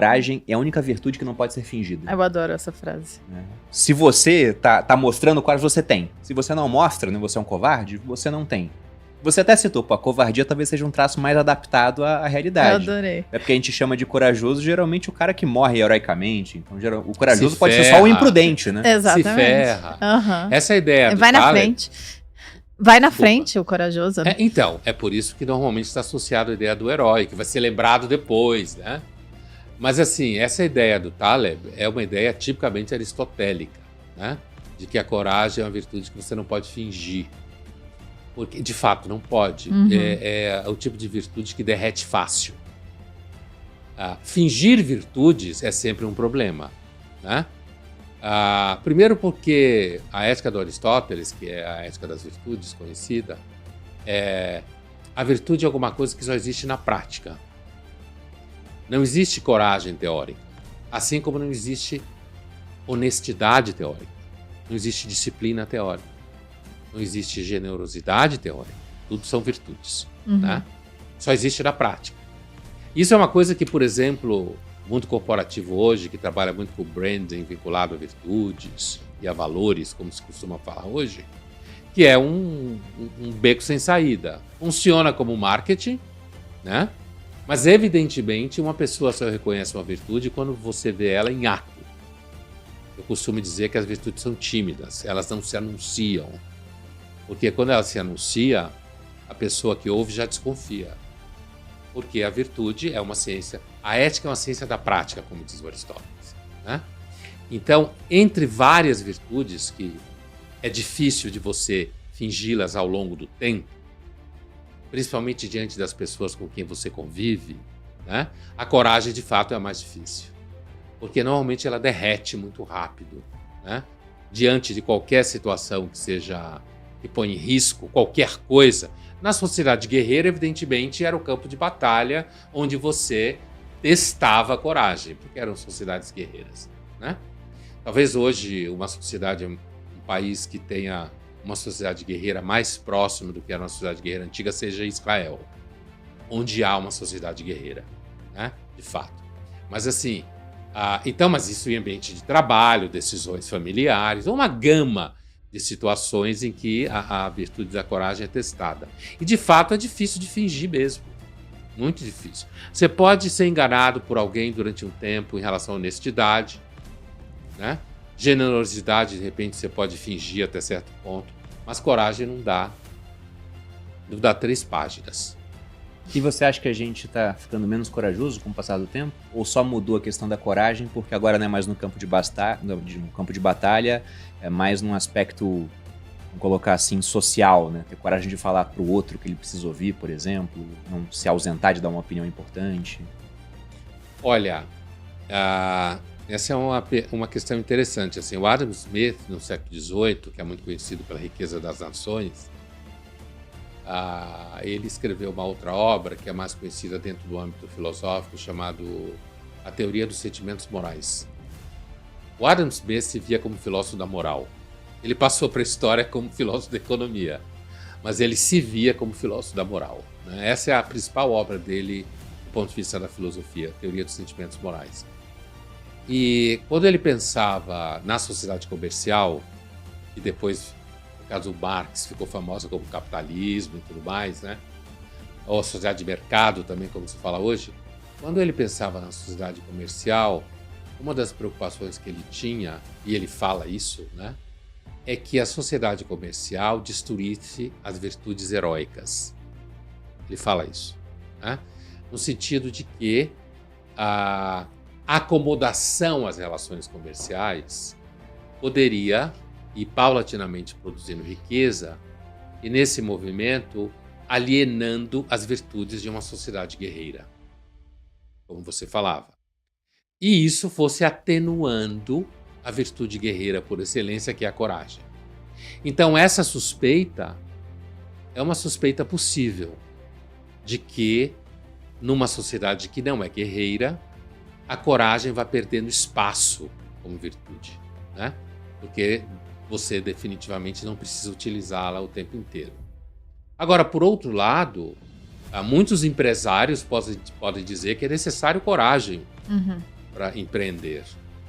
coragem é a única virtude que não pode ser fingida. Eu adoro essa frase. Se você tá mostrando coragem, você tem. Se você não mostra, né, você é um covarde, você não tem. Você até citou, a covardia talvez seja um traço mais adaptado à realidade. Eu adorei. É porque a gente chama de corajoso, geralmente, o cara que morre heroicamente. Então, o corajoso pode ser só o imprudente, né? Exatamente. Se ferra. Uhum. Essa é a ideia do Vai na Thaler. frente. Vai na frente, o corajoso. Então, é por isso que normalmente está associado à ideia do herói, que vai ser lembrado depois, né? Mas assim, essa ideia do Taleb é uma ideia tipicamente aristotélica, né? De que a coragem é uma virtude que você não pode fingir. Porque, de fato, não pode. Uhum. É o tipo de virtude que derrete fácil. Fingir virtudes é sempre um problema, né? Primeiro porque a ética do Aristóteles, que é a ética das virtudes conhecida, a virtude é alguma coisa que só existe na prática. Não existe coragem teórica, assim como não existe honestidade teórica, não existe disciplina teórica, não existe generosidade teórica, tudo são virtudes, né? Só existe na prática. Isso é uma coisa que, por exemplo, o mundo corporativo hoje, que trabalha muito com branding vinculado a virtudes e a valores, como se costuma falar hoje, que é um beco sem saída. Funciona como marketing, né? Mas, evidentemente, uma pessoa só reconhece uma virtude quando você vê ela em ato. Eu costumo dizer que as virtudes são tímidas, elas não se anunciam. Porque quando ela se anuncia, a pessoa que ouve já desconfia. Porque a virtude é uma ciência, a ética é uma ciência da prática, como diz o Aristóteles, né? Então, entre várias virtudes que é difícil de você fingi-las ao longo do tempo, principalmente diante das pessoas com quem você convive, né? A coragem, de fato, é a mais difícil. Porque normalmente ela derrete muito rápido, né? Diante de qualquer situação que põe em risco qualquer coisa. Na sociedade guerreira, evidentemente, era o campo de batalha onde você testava a coragem, porque eram sociedades guerreiras, né? Talvez hoje uma sociedade, um país que tenha uma sociedade guerreira mais próximo do que era uma sociedade guerreira antiga seja Israel, onde há uma sociedade guerreira, né? De fato. Mas assim, mas isso em ambiente de trabalho, decisões familiares, uma gama de situações em que a virtude da coragem é testada. E, de fato, é difícil de fingir mesmo. Muito difícil. Você pode ser enganado por alguém durante um tempo em relação à honestidade, né? Generosidade, de repente, você pode fingir até certo ponto. Mas coragem não dá. Não dá 3 páginas. E você acha que a gente tá ficando menos corajoso com o passar do tempo? Ou só mudou a questão da coragem, porque agora não é mais no campo de batalha, é mais num aspecto, vamos colocar assim, social, né? Ter coragem de falar pro outro que ele precisa ouvir, por exemplo, não se ausentar de dar uma opinião importante? Olha, essa é uma questão interessante. Assim, o Adam Smith, no século XVIII, que é muito conhecido pela riqueza das nações, ele escreveu uma outra obra que é mais conhecida dentro do âmbito filosófico, chamado A Teoria dos Sentimentos Morais. O Adam Smith se via como filósofo da moral. Ele passou para a história como filósofo da economia, mas ele se via como filósofo da moral, né? Essa é a principal obra dele do ponto de vista da filosofia, a Teoria dos Sentimentos Morais. E quando ele pensava na sociedade comercial, e depois, no caso do Marx, ficou famosa como capitalismo e tudo mais, né? Ou a sociedade de mercado também, como se fala hoje. Quando ele pensava na sociedade comercial, uma das preocupações que ele tinha, e ele fala isso, né? É que a sociedade comercial destruísse as virtudes heróicas. Ele fala isso, né? No sentido de que a acomodação às relações comerciais poderia ir paulatinamente produzindo riqueza e, nesse movimento, alienando as virtudes de uma sociedade guerreira, como você falava. E isso fosse atenuando a virtude guerreira por excelência, que é a coragem. Então, essa suspeita é uma suspeita possível de que, numa sociedade que não é guerreira, a coragem vai perdendo espaço como virtude, né? Porque você definitivamente não precisa utilizá-la o tempo inteiro. Agora, por outro lado, Muitos empresários podem dizer que é necessário coragem Uhum. para empreender.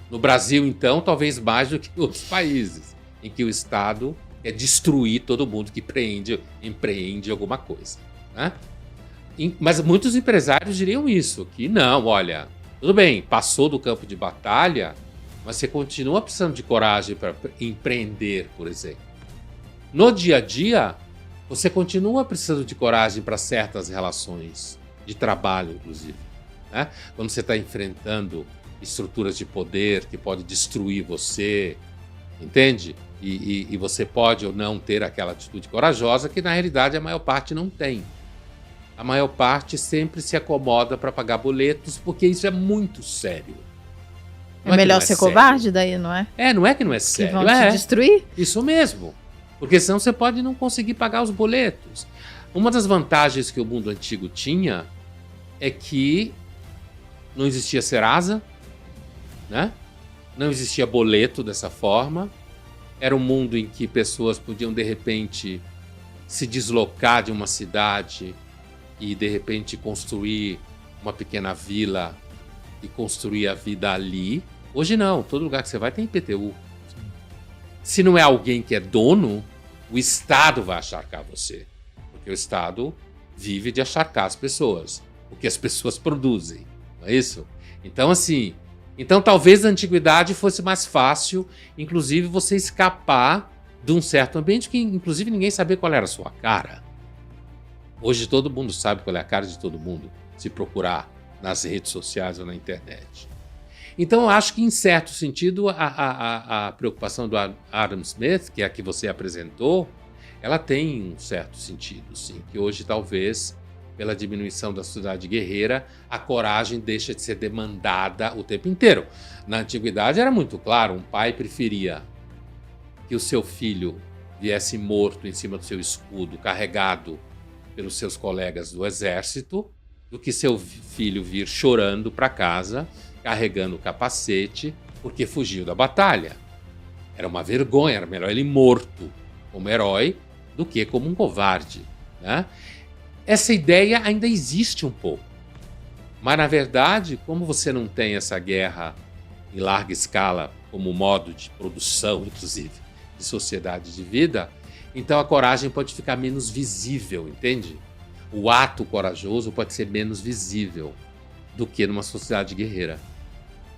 No Brasil, então, talvez mais do que em outros países, em que o Estado quer destruir todo mundo que empreende alguma coisa, né? Mas muitos empresários diriam isso, que não, olha, tudo bem, passou do campo de batalha, mas você continua precisando de coragem para empreender, por exemplo. No dia a dia, você continua precisando de coragem para certas relações de trabalho, inclusive, né? Quando você está enfrentando estruturas de poder que podem destruir você, entende? E você pode ou não ter aquela atitude corajosa que, na realidade, a maior parte não tem. A maior parte sempre se acomoda para pagar boletos, porque isso é muito sério. É melhor ser covarde daí, não é? Não é que não é Que sério. vão te destruir? Isso mesmo. Porque senão você pode não conseguir pagar os boletos. Uma das vantagens que o mundo antigo tinha é que não existia Serasa, né? Não existia boleto dessa forma. Era um mundo em que pessoas podiam, de repente, se deslocar de uma cidade e, de repente, construir uma pequena vila e construir a vida ali. Hoje não, todo lugar que você vai tem IPTU. Se não é alguém que é dono, o Estado vai acharcar você. Porque o Estado vive de acharcar as pessoas, o que as pessoas produzem, não é isso? Então, assim, talvez na antiguidade fosse mais fácil, inclusive, você escapar de um certo ambiente que, inclusive, ninguém sabia qual era a sua cara. Hoje todo mundo sabe qual é a cara de todo mundo, se procurar nas redes sociais ou na internet. Então, eu acho que, em certo sentido, a preocupação do Adam Smith, que é a que você apresentou, ela tem um certo sentido, sim. Que hoje, talvez, pela diminuição da sociedade guerreira, a coragem deixa de ser demandada o tempo inteiro. Na antiguidade era muito claro, um pai preferia que o seu filho viesse morto em cima do seu escudo, carregado pelos seus colegas do exército, do que seu filho vir chorando para casa, carregando o capacete, porque fugiu da batalha. Era uma vergonha, era melhor ele morto como herói do que como um covarde, né? Essa ideia ainda existe um pouco. Mas, na verdade, como você não tem essa guerra em larga escala como modo de produção, inclusive, de sociedade de vida, então a coragem pode ficar menos visível, entende? O ato corajoso pode ser menos visível do que numa sociedade guerreira.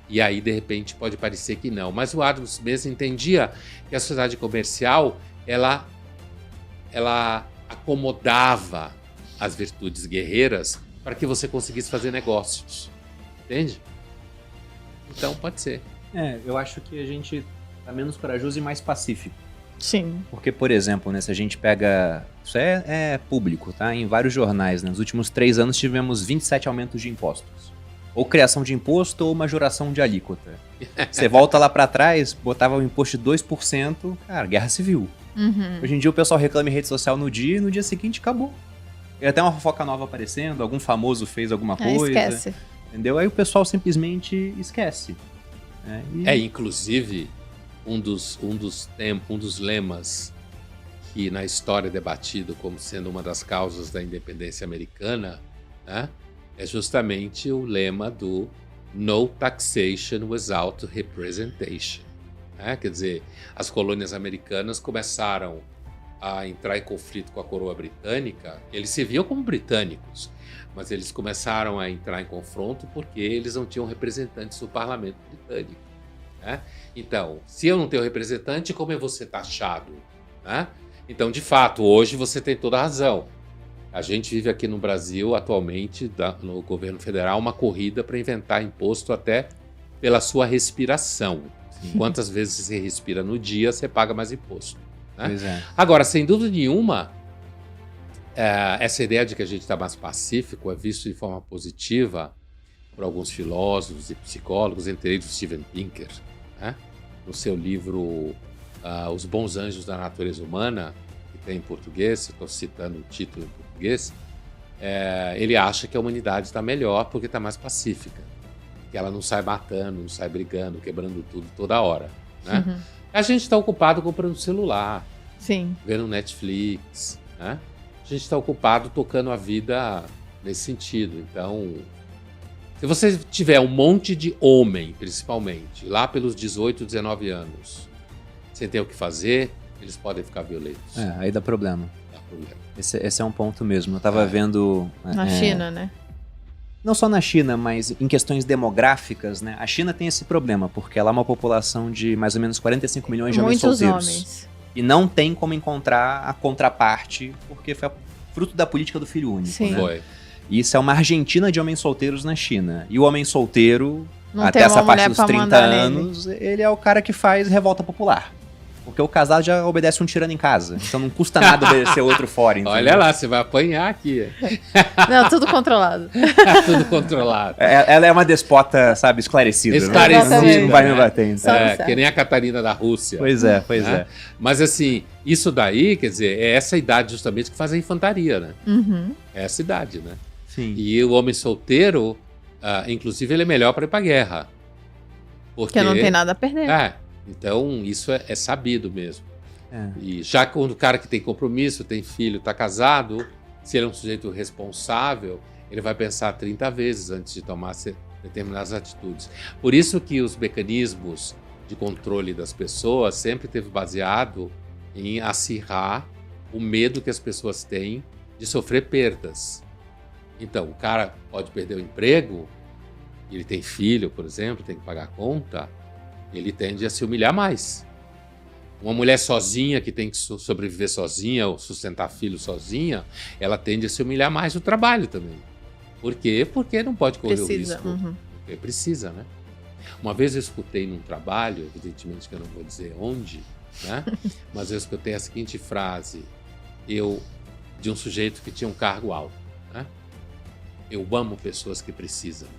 E aí, de repente, pode parecer que não. Mas o Adam Smith entendia que a sociedade comercial, ela acomodava as virtudes guerreiras para que você conseguisse fazer negócios. Entende? Então, pode ser. Eu acho que a gente tá menos corajoso e mais pacífico. Sim. Porque, por exemplo, né, se a gente pega... Isso é público, tá? Em vários jornais, né? Nos últimos 3 anos tivemos 27 aumentos de impostos. Ou criação de imposto ou majoração de alíquota. Você volta lá pra trás, botava o imposto de 2%, cara, guerra civil. Uhum. Hoje em dia o pessoal reclama em rede social no dia e no dia seguinte acabou. E até uma fofoca nova aparecendo, algum famoso fez alguma coisa. Esquece. Entendeu? Aí o pessoal simplesmente esquece. Inclusive, um dos lemas que na história é debatido como sendo uma das causas da independência americana, né, é justamente o lema do No Taxation Without Representation. Né? Quer dizer, as colônias americanas começaram a entrar em conflito com a coroa britânica. Eles se viam como britânicos, mas eles começaram a entrar em confronto porque eles não tinham representantes no parlamento britânico. Né? Então, se eu não tenho representante, como eu vou ser taxado? Né? Então, de fato, hoje você tem toda a razão. A gente vive aqui no Brasil, atualmente, no governo federal, uma corrida para inventar imposto até pela sua respiração. Quantas vezes você respira no dia, você paga mais imposto. Né? Pois é. Agora, sem dúvida nenhuma, essa ideia de que a gente está mais pacífico é visto de forma positiva por alguns filósofos e psicólogos, entre eles o Steven Pinker, né? No seu livro Os Bons Anjos da Natureza Humana, que tem em português, estou citando o título em português, ele acha que a humanidade está melhor porque está mais pacífica, que ela não sai matando, não sai brigando, quebrando tudo toda hora. Né? Uhum. A gente está ocupado comprando celular, Sim. vendo Netflix, né? a gente está ocupado tocando a vida nesse sentido. Então, se você tiver um monte de homem, principalmente, lá pelos 18, 19 anos, sem ter o que fazer, eles podem ficar violentos. Aí dá problema. Dá problema. Esse é um ponto mesmo. Eu tava vendo... Na China, né? Não só na China, mas em questões demográficas, né? A China tem esse problema, porque ela é uma população de mais ou menos 45 milhões de homens solteiros. Homens. E não tem como encontrar a contraparte, porque foi fruto da política do filho único. Sim. Né? Foi. E isso é uma Argentina de homens solteiros na China. E o homem solteiro, Não até tem essa uma parte mulher dos pra 30 mandar nele. anos, ele é o cara que faz revolta popular. Porque o casado já obedece um tirano em casa. Então não custa nada obedecer outro fora. Entendeu? Olha lá, você vai apanhar aqui. Não, tudo controlado. Tudo controlado. Ela é uma despota, sabe, esclarecida. Esclarecida, Né? Não vai me né? bater, então. Só- Que nem a Catarina da Rússia. Pois é. Mas assim, isso daí, quer dizer, é essa idade justamente que faz a infantaria, né? Uhum. É essa idade, né? Sim. E o homem solteiro, inclusive, ele é melhor para ir para guerra. Porque não tem nada a perder. Então, isso é sabido mesmo. É. E já quando o cara que tem compromisso, tem filho, está casado, se ele é um sujeito responsável, ele vai pensar 30 vezes antes de tomar determinadas atitudes. Por isso que os mecanismos de controle das pessoas sempre teve baseado em acirrar o medo que as pessoas têm de sofrer perdas. Então, o cara pode perder o emprego, ele tem filho, por exemplo, tem que pagar conta, ele tende a se humilhar mais. Uma mulher sozinha, que tem que sobreviver sozinha ou sustentar filho sozinha, ela tende a se humilhar mais no trabalho também. Por quê? Porque não pode correr o risco. Uhum. Porque precisa, né? Uma vez eu escutei num trabalho, evidentemente que eu não vou dizer onde, né? Mas eu escutei a seguinte frase, de um sujeito que tinha um cargo alto, né? Eu amo pessoas que precisam.